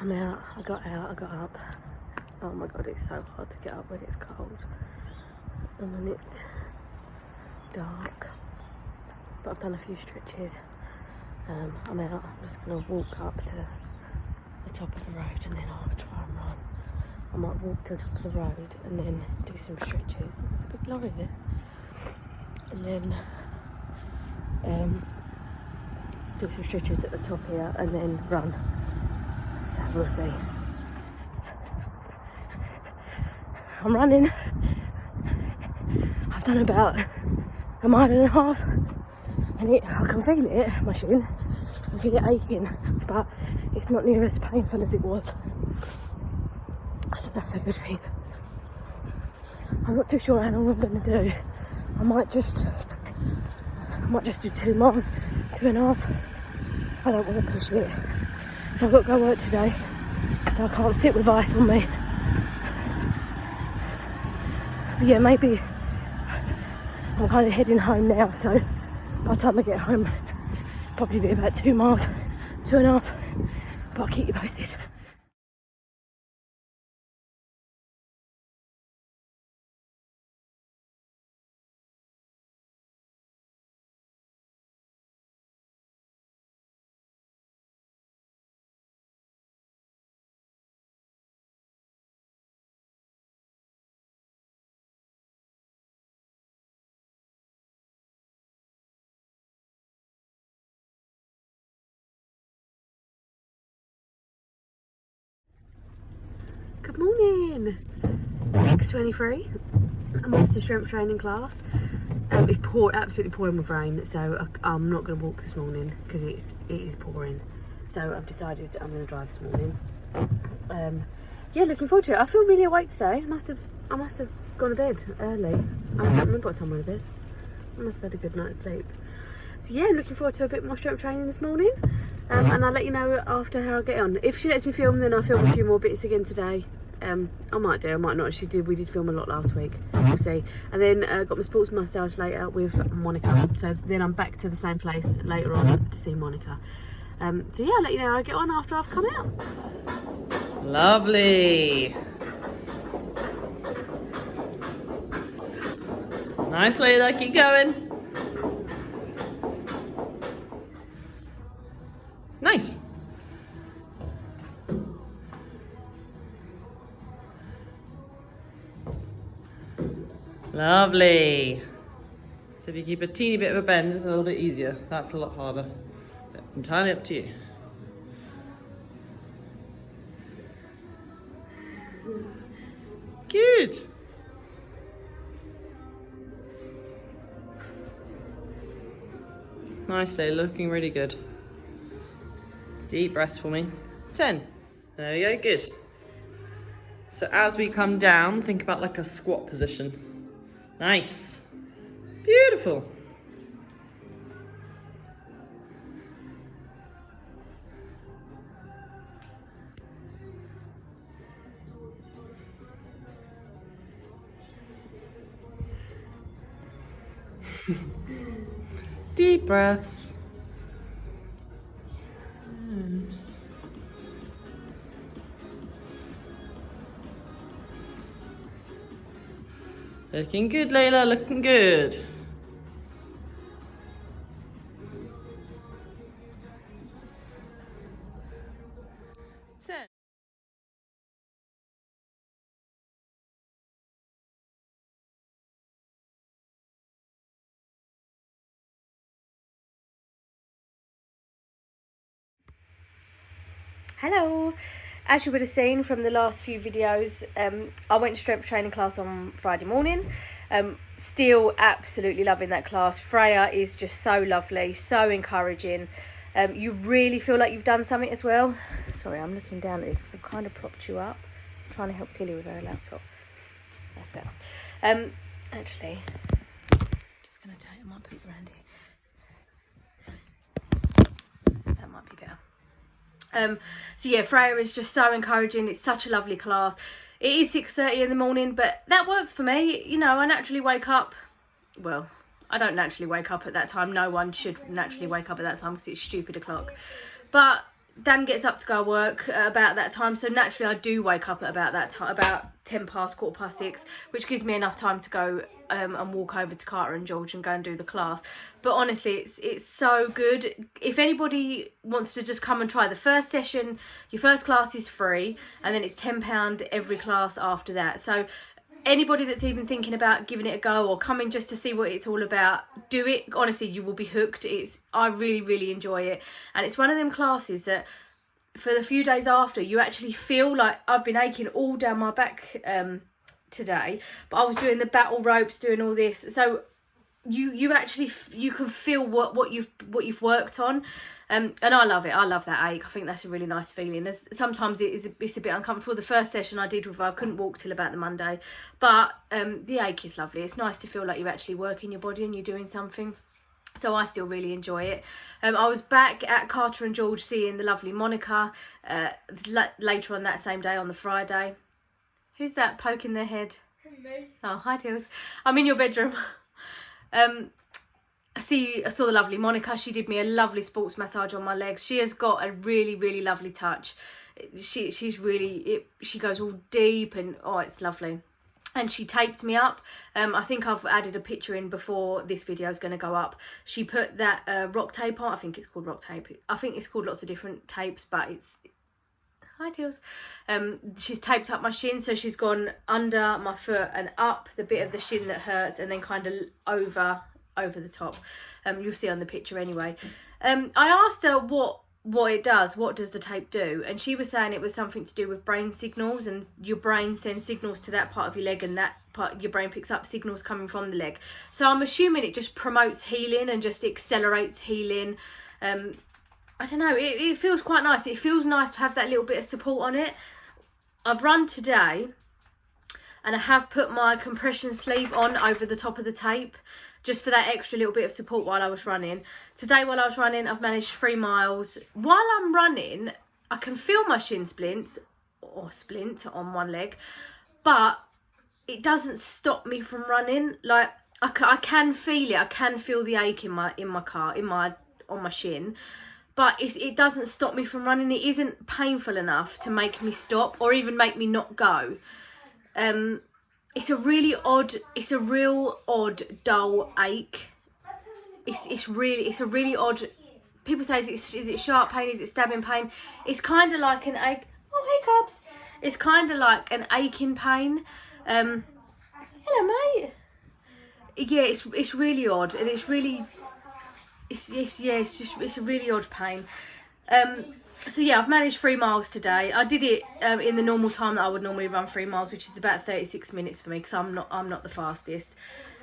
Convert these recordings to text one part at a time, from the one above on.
I'm out, I got up. Oh my god, it's so hard to get up when it's cold and when it's dark. But I've done a few stretches. I'm out, I'm just going to walk up to the top of the road and then I'll try and run. I might walk to the top of the road and then do some stretches. There's a big lorry there. And then do some stretches at the top here and then run. So we'll see. I'm running. I've done about 1.5 miles and I can feel it, my shin. I can feel it aching, but it's not near as painful as it was. So that's a good thing. I'm not too sure how long I'm going to do. I might just do 2 miles, 2.5. I don't want to push it. So I've got to go work today, so I can't sit with ice on me. But yeah, maybe I'm kind of heading home now, so by the time I get home, probably be about 2 miles, 2.5. But I'll keep you posted. Good morning. 6:23. I'm off to strength training class. It's absolutely pouring with rain, so I'm not going to walk this morning because it is pouring. So I've decided I'm going to drive this morning. Yeah, looking forward to it. I feel really awake today. I must have gone to bed early. I can't remember what time I went to bed. I must have had a good night's sleep. So yeah, looking forward to a bit more strength training this morning. And I'll let you know after how I get on. If she lets me film, then I'll film a few more bits again today. I might do, I might not. We did film a lot last week. We'll see. And then got my sports massage later with Monica. So then I'm back to the same place later on to see Monica. So yeah, I'll let you know how I get on after I've come out. Lovely. Nice, Layla, keep going. Nice. Lovely. So if you keep a teeny bit of a bend, it's a little bit easier. That's a lot harder. But entirely up to you. Good. Nice day, looking really good. Deep breaths for me. 10. There we go, good. So as we come down, think about like a squat position. Nice. Beautiful. Deep breaths. Looking good, Layla, looking good. Hello. As you would have seen from the last few videos, I went to strength training class on Friday morning. Still absolutely loving that class. Freya is just so lovely, so encouraging. You really feel like you've done something as well. Sorry, I'm looking down at this because I've kind of propped you up. I'm trying to help Tilly with her laptop. That's better. Actually, just going to take my poop around here. That might be better. So yeah, Freya is just so encouraging. It's such a lovely class. It is 6:30 in the morning, but that works for me. You know, I naturally wake up, well, I don't naturally wake up at that time. No one should naturally wake up at that time because it's stupid o'clock. But Dan gets up to go work about that time, so naturally I do wake up at about that time, about 10 past, 6:15, which gives me enough time to go and walk over to Carter and George and go and do the class. But honestly, it's so good. If anybody wants to just come and try the first session, your first class is free, and then it's £10 every class after that. So anybody that's even thinking about giving it a go or coming just to see what it's all about, do it. Honestly, you will be hooked. I really enjoy it, and it's one of them classes that for the few days after, you actually feel like I've been aching all down my back today, but I was doing the battle ropes, doing all this, so you actually you can feel what you've worked on, and I love it. I love that ache. I think that's a really nice feeling. Sometimes it's a bit uncomfortable. The first session I did with her, I couldn't walk till about the Monday, but the ache is lovely. It's nice to feel like you're actually working your body and you're doing something. So I still really enjoy it. I was back at Carter and George seeing the lovely Monica later on that same day, on the Friday. Who's that poking their head? Me. Oh, hi Tills. I'm in your bedroom. I saw the lovely Monica. She did me a lovely sports massage on my legs. She has got a really lovely touch. She goes all deep, and oh, it's lovely. And she taped me up. I think I've added a picture in before this video is going to go up. She put that rock tape on. I think it's called rock tape. I think it's called lots of different tapes, but it's... Hi, Teals. She's taped up my shin, so she's gone under my foot and up the bit of the shin that hurts, and then kind of over the top. You'll see on the picture anyway. I asked her what it does, what does the tape do, and she was saying it was something to do with brain signals, and your brain sends signals to that part of your leg, and that part your brain picks up signals coming from the leg. So I'm assuming it just promotes healing and just accelerates healing. I don't know, it feels quite nice. It feels nice to have that little bit of support on it. I've run today, and I have put my compression sleeve on over the top of the tape, just for that extra little bit of support while I was running. Today while I was running, I've managed 3 miles. While I'm running, I can feel my shin splints, or splint on one leg, but it doesn't stop me from running. Like, I can feel it. I can feel the ache on my shin, but it doesn't stop me from running. It isn't painful enough to make me stop or even make me not go. It's a real odd dull ache. It's a really odd. People say, is it sharp pain? Is it stabbing pain? It's kind of like an ache. Oh, hiccups. It's kind of like an aching pain. Hello, mate. Yeah, it's really odd, and it's a really odd pain. So yeah, I've managed 3 miles today. I did it in the normal time that I would normally run 3 miles, which is about 36 minutes for me, because I'm not the fastest.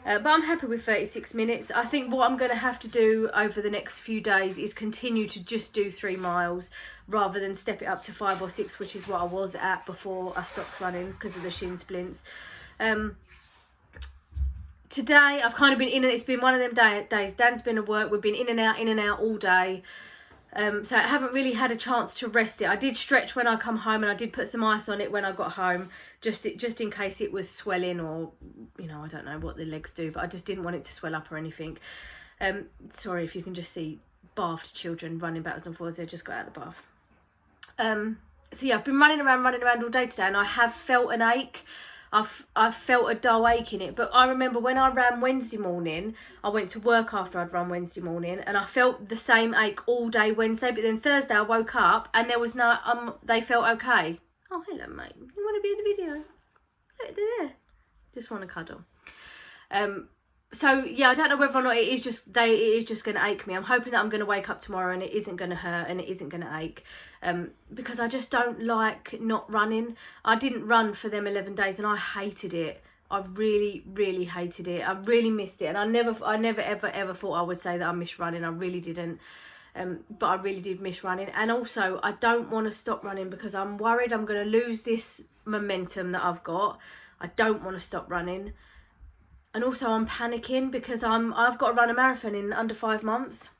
But I'm happy with 36 minutes. I think what I'm going to have to do over the next few days is continue to just do 3 miles rather than step it up to 5 or 6, which is what I was at before I stopped running because of the shin splints. Today I've kind of been in, and it's been one of them days. Dan's been at work. We've been in and out all day. So I haven't really had a chance to rest it. I did stretch when I come home, and I did put some ice on it when I got home, just in case it was swelling, or, you know, I don't know what the legs do, but I just didn't want it to swell up or anything. Sorry if you can just see bathed children running backwards and forwards. They've just got out of the bath. So yeah, I've been running around all day today, and I have felt an ache. I've felt a dull ache in it, but I remember when I ran Wednesday morning, I went to work after I'd run Wednesday morning, and I felt the same ache all day Wednesday, but then Thursday I woke up and there was no, they felt okay. Oh, hello mate, you want to be in the video? Look, they're there. Just want to cuddle. So yeah, I don't know whether or not it is just going to ache me. I'm hoping that I'm going to wake up tomorrow and it isn't going to hurt and it isn't going to ache, because I just don't like not running. I didn't run for them 11 days and I hated it. I really hated it. I really missed it, and I never ever thought I would say that I miss running. I really didn't. But I really did miss running, and also I don't want to stop running because I'm worried I'm going to lose this momentum that I've got. I don't want to stop running. And also I'm panicking because I've got to run a marathon in under 5 months.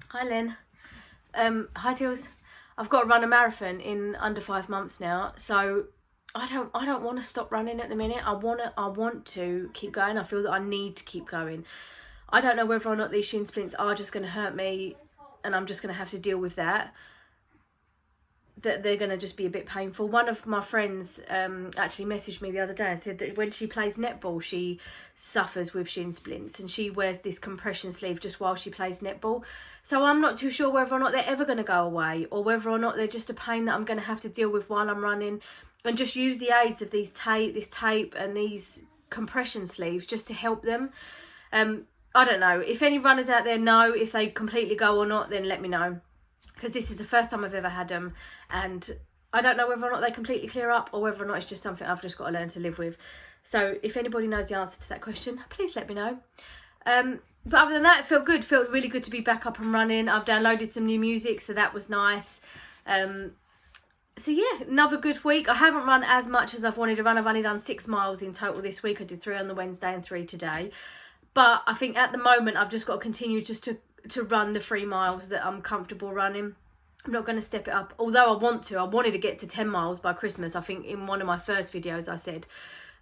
Hi Lynn. Hi Tills. I've got to run a marathon in under 5 months now. So I don't want to stop running at the minute. I want to keep going. I feel that I need to keep going. I don't know whether or not these shin splints are just going to hurt me and I'm just going to have to deal with that. that they're going to just be a bit painful. One of my friends actually messaged me the other day and said that when she plays netball, she suffers with shin splints, and she wears this compression sleeve just while she plays netball. So I'm not too sure whether or not they're ever going to go away, or whether or not they're just a pain that I'm going to have to deal with while I'm running, and just use the aids of this tape and these compression sleeves just to help them. I don't know. If any runners out there know if they completely go or not, then let me know, because this is the first time I've ever had them, and I don't know whether or not they completely clear up, or whether or not it's just something I've just got to learn to live with. So if anybody knows the answer to that question, please let me know. But other than that, it felt good. Felt really good to be back up and running. I've downloaded some new music, so that was nice. So yeah, another good week. I haven't run as much as I've wanted to run. I've only done 6 miles in total this week. I did 3 on the Wednesday and 3 today. But I think at the moment I've just got to continue just to run the 3 miles that I'm comfortable running. I'm not going to step it up, although I wanted to get to 10 miles by Christmas. I think in one of my first videos I said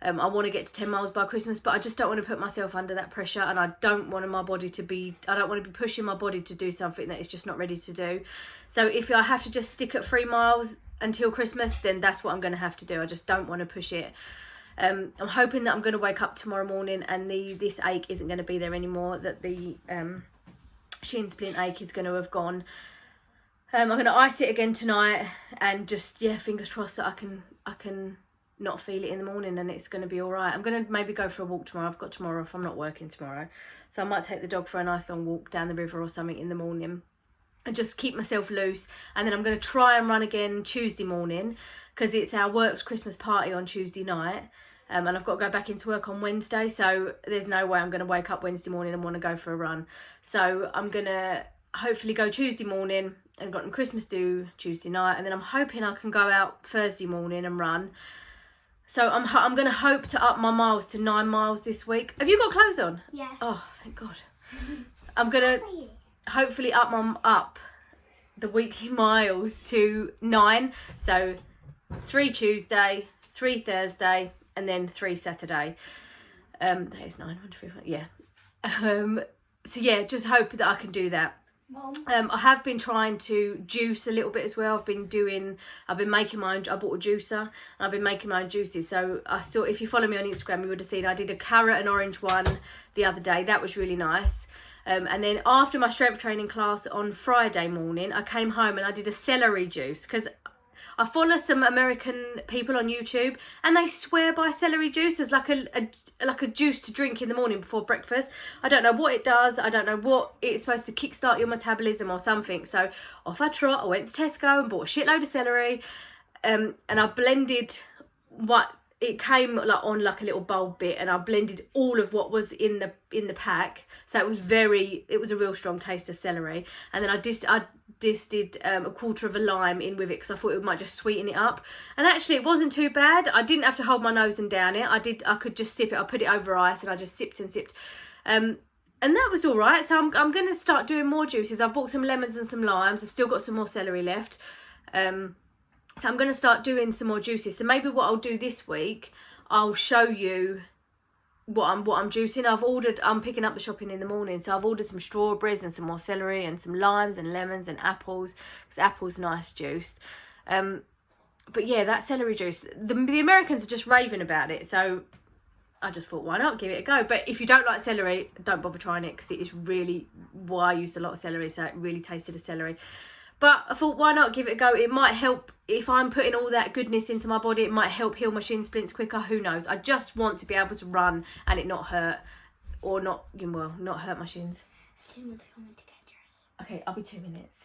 I want to get to 10 miles by Christmas, but I just don't want to put myself under that pressure, and I don't want my body to be, I don't want to be pushing my body to do something that it's just not ready to do. So if I have to just stick at 3 miles until Christmas, then that's what I'm going to have to do. I just don't want to push it. I'm hoping that I'm going to wake up tomorrow morning and this ache isn't going to be there anymore, that the shin splint ache is going to have gone. I'm going to ice it again tonight, and just, yeah, fingers crossed that I can not feel it in the morning and it's going to be all right. I'm going to maybe go for a walk tomorrow. I've got tomorrow off. I'm not working tomorrow. So I might take the dog for a nice long walk down the river or something in the morning and just keep myself loose. And then I'm going to try and run again Tuesday morning, because it's our work's Christmas party on Tuesday night. And I've got to go back into work on Wednesday. So there's no way I'm going to wake up Wednesday morning and want to go for a run. So I'm going to hopefully go Tuesday morning. I've got Christmas do Tuesday night, and then I'm hoping I can go out Thursday morning and run. So I'm going to hope to up my miles to 9 miles this week. Have you got clothes on? Yeah. Oh, thank God. I'm going to hopefully up the weekly miles to 9. So 3 Tuesday, 3 Thursday, and then 3 Saturday. That is 9, 1, 2, 3, 4, yeah. So yeah, just hope that I can do that. Mom. I have been trying to juice a little bit as well. I've been making my own. I bought a juicer and I've been making my own juices. So I saw, if you follow me on Instagram, you would have seen I did a carrot and orange one the other day. That was really nice. And then after my strength training class on Friday morning, I came home and I did a celery juice, because I follow some American people on YouTube and they swear by celery juice as like a juice to drink in the morning before breakfast. I don't know what it does. I don't know what it's supposed to kickstart your metabolism or something. So off I trot. I went to Tesco and bought a shitload of celery, and I blended what it came like on like a little bulb bit, and I blended all of what was in the pack. So it was a real strong taste of celery. And then I did a quarter of a lime in with it, because I thought it might just sweeten it up. And actually it wasn't too bad. I didn't have to hold my nose and down it. I could just sip it. I put it over ice and I just sipped and sipped. And that was all right. So I'm going to start doing more juices. I've bought some lemons and some limes. I've still got some more celery left. So I'm going to start doing some more juices. So maybe what I'll do this week, I'll show you what I'm juicing. I'm picking up the shopping in the morning, so I've ordered some strawberries and some more celery and some limes and lemons and apples, because apple's nice juiced. But yeah, that celery juice, the Americans are just raving about it, so I just thought, why not give it a go? But if you don't like celery, don't bother trying it, because it is really, well, I used a lot of celery, so it really tasted of celery. But I thought, why not give it a go? It might help, if I'm putting all that goodness into my body, it might help heal my shin splints quicker. Who knows? I just want to be able to run and it not hurt, or not hurt my shins. I want to come in to get yours. Okay, I'll be 2 minutes.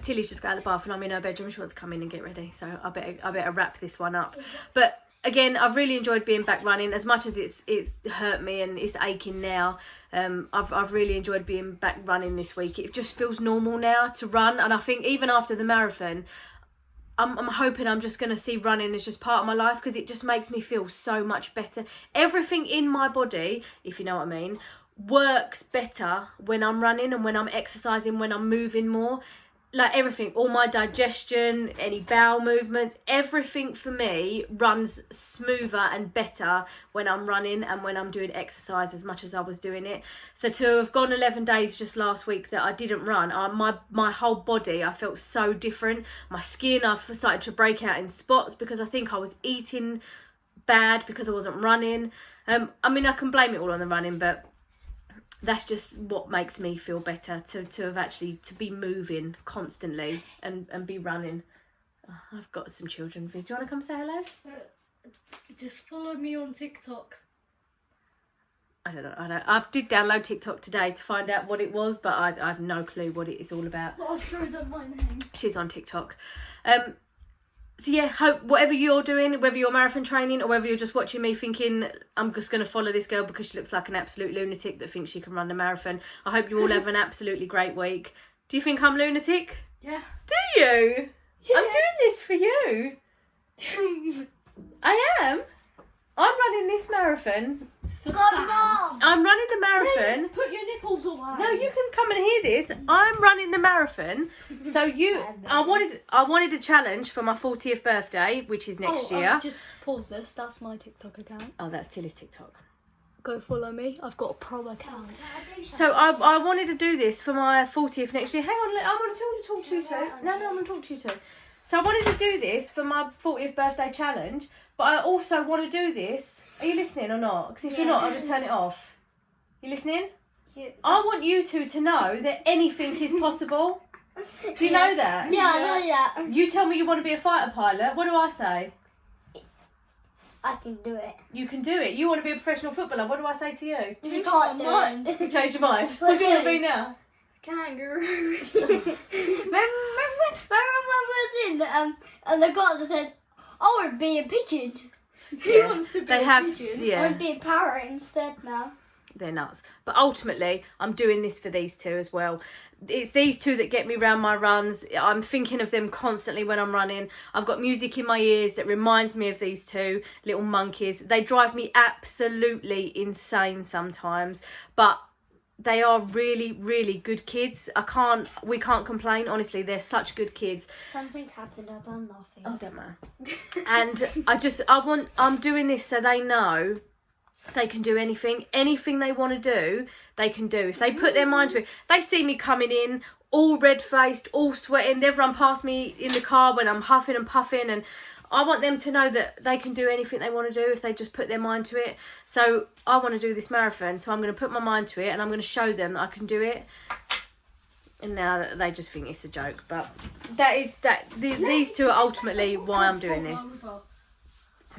Tilly's just got out of the bath and I'm in her bedroom. She wants to come in and get ready, so I better wrap this one up. But again, I've really enjoyed being back running. As much as it's hurt me and it's aching now, I've really enjoyed being back running this week. It just feels normal now to run, and I think even after the marathon, I'm hoping I'm just going to see running as just part of my life, because it just makes me feel so much better. Everything in my body, if you know what I mean, works better when I'm running and when I'm exercising, when I'm moving more. like everything, all my digestion, any bowel movements, everything for me runs smoother and better when I'm running and when I'm doing exercise as much as I was doing it. So to have gone 11 days just last week that I didn't run, my whole body, I felt so different. My skin, I started to break out in spots because I think I was eating bad because I wasn't running. I mean, I can blame it all on the running, but that's just what makes me feel better, to have actually to be moving constantly and be running. Oh, I've got some children. Do you want to come say hello? Just follow me on TikTok. I don't know. I did download TikTok today to find out what it was, but I have no clue what it is all about. Well, I've showed them my name. She's on TikTok. So yeah, hope whatever you're doing, whether you're marathon training or whether you're just watching me thinking I'm just going to follow this girl because she looks like an absolute lunatic that thinks she can run the marathon, I hope you all have an absolutely great week. Do you think I'm lunatic? Yeah. Do you? Yeah. I'm doing this for you. I am. I'm running this marathon. I'm running the marathon. Put your nipples away. No, you can come and hear this. I'm running the marathon. So I wanted a challenge for my 40th birthday, which is next year. Just pause this. That's my TikTok account. Oh, that's Tilly's TikTok. Go follow me. I've got a pro account. So I wanted to do this for my 40th next year. Hang on, I want to talk to you too. No, I want to talk to you too. So I wanted to do this for my 40th birthday challenge, but I also want to do this. Are you listening or not? Because if you're not, I'll just turn it off. You listening? Yeah. I want you two to know that anything is possible. Do you know that? Yeah, I know that. You tell me you want to be a fighter pilot. What do I say? I can do it. You can do it. You want to be a professional footballer. What do I say to you? You can't do it. You changed your mind. What do you want to be now? Kangaroo. remember when we was in and the guy said, I want to be a pigeon. Who wants to be a pigeon? I want to be a parrot instead now. They're nuts. But ultimately, I'm doing this for these two as well. It's these two that get me around my runs. I'm thinking of them constantly when I'm running. I've got music in my ears that reminds me of these two little monkeys. They drive me absolutely insane sometimes, but they are really, really good kids. We can't complain. Honestly, they're such good kids. Something happened. I done nothing. Oh, don't matter. And I'm doing this so they know they can do anything. Anything they want to do, they can do. If they put their mind to it. They see me coming in, all red-faced, all sweating. They've run past me in the car when I'm huffing and puffing, and I want them to know that they can do anything they want to do if they just put their mind to it. So I want to do this marathon, so I'm going to put my mind to it and I'm going to show them that I can do it. And now they just think it's a joke, but these two are ultimately why I'm doing this.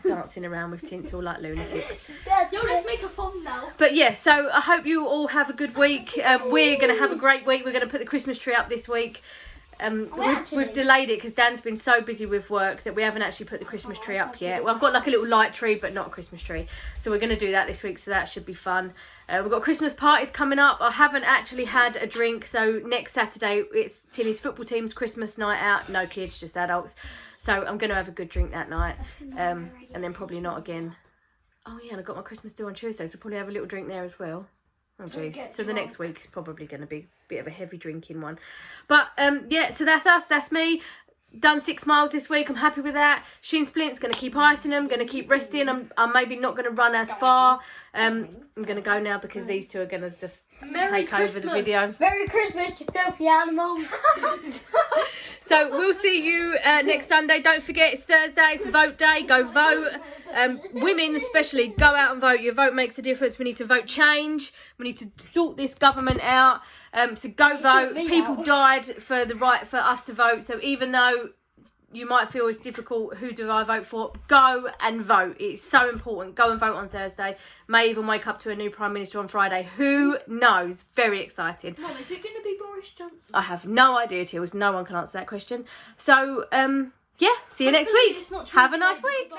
Dancing around with tinsel like lunatics. Yo, let's make a thumbnail. But yeah, so I hope you all have a good week. We're going to have a great week. We're going to put the Christmas tree up this week. We've delayed it because Dan's been so busy with work that we haven't actually put the Christmas tree up yet. Well, I've got like a little light tree, but not a Christmas tree. So we're going to do that this week, so that should be fun. We've got Christmas parties coming up. I haven't actually had a drink, so next Saturday it's Tilly's football team's Christmas night out. No kids, just adults. So I'm going to have a good drink that night, and then probably not again. Oh yeah, and I got my Christmas do on Tuesday, so probably have a little drink there as well. Oh jeez. So the next week is probably going to be a bit of a heavy drinking one. But yeah, so that's us. That's me. Done 6 miles this week. I'm happy with that. Shin splints. Going to keep icing them. Going to keep resting. I'm maybe not going to run as far. I'm going to go now because these two are going to just take over the video. Merry Christmas, you filthy animals. So we'll see you next Sunday. Don't forget, it's Thursday. It's vote day. Go vote. Women especially, go out and vote. Your vote makes a difference. We need to vote change. We need to sort this government out. So go vote. People died for the right for us to vote. So even though you might feel it's difficult, who do I vote for? Go and vote. It's so important. Go and vote on Thursday. May even wake up to a new Prime Minister on Friday. Who knows? Very exciting. Mum, is it going to be Boris Johnson? I have no idea, Tills. No one can answer that question. So, yeah, see you next week. Have a nice week.